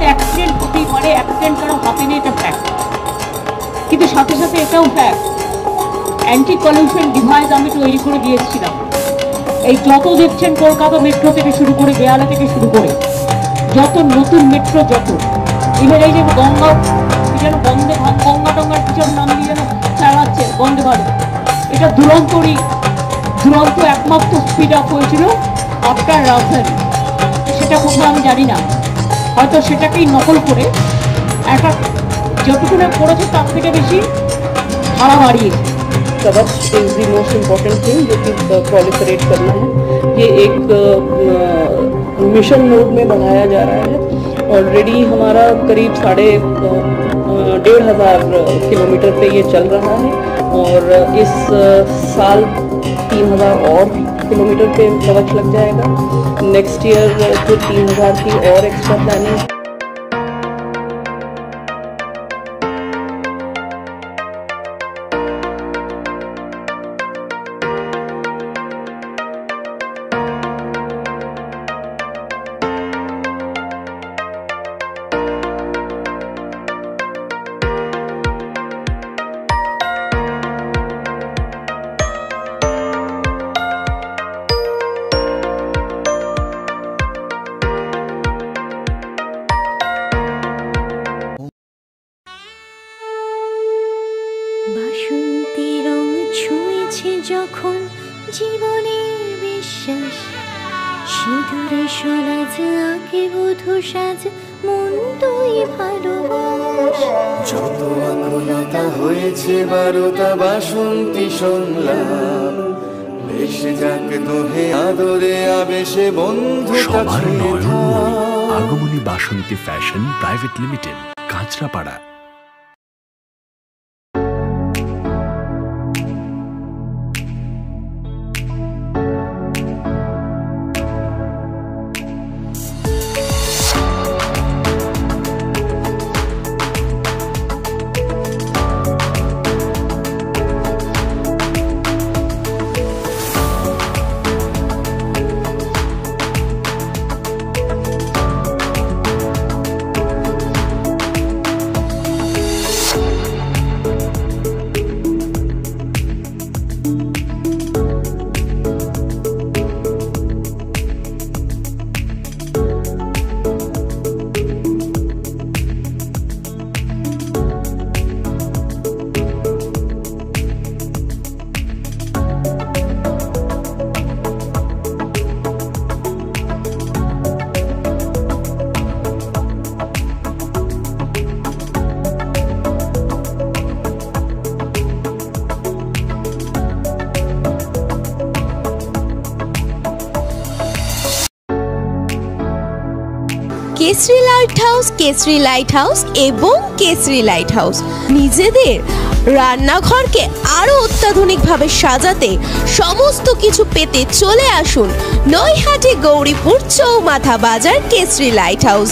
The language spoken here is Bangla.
অ্যাক্সিডেন্ট হতেই পারে, অ্যাক্সিডেন্ট কারো হাতে নেই, এটা ফ্যাক্ট। কিন্তু সাথে সাথে এটাও ফ্যাক্ট, অ্যান্টি পলিউশন ডিভাইস আমি তৈরি করে দিয়েছিলাম। এই যত দেখছেন কলকাতা মেট্রো থেকে শুরু করে, বেহালা থেকে শুরু করে যত নতুন মেট্রো, যত ইভেন এই যে গঙ্গা যেন বন্দে গঙ্গা টঙ্গার পিছন নাম দিয়ে যেন চালাচ্ছে বন্দে ভারত, এটা দুরন্ত একমাত্র স্পিড আপ হয়েছিল আফটার রাজধানী। সেটা কোথাও আমি জানি না, হয়তো সেটাকেই নকল করে একটা যতটুকু করেছে তার থেকে বেশি ভাড়া बाड़िए। कवच is the most important thing जो कि प्रोलिफरेट करना है। ये एक मिशन मोड में बनाया जा रहा है। ऑलरेडी हमारा करीब 1,500 किलोमीटर पे ये चल रहा है और इस साल 3,000 और किलोमीटर पे कवच लग जाएगा। नेक्स्ट ईयर फिर 3,000 की और एक्स्ट्रा प्लानिंग। বাসন্তী রং ছুঁয়েছে যখন জীবনের বিশ্বাস, সিঁদুরে সরাজ আঁকে বধূ সাজ, মন তুই ভালোবাস। যত আকুলতা হয়েছে বারোটা বাসন্তী সংলাপ, ভেসে যাক দোহে আদরে আবেশে বন্ধুতা ছুঁয়ে থাক। Agamoni Basanti fashion private limited, Kanchrapara. Kesari light house এবং কেসরি লাইট হাউস নিজেদের রান্নাঘরকে আরো অত্যাধুনিকভাবে সাজাতে, সমস্ত কিছু পেতে চলে আসুন নৈহাটি গৌরীপুর চৌমাথা বাজার কেসরি লাইট হাউস।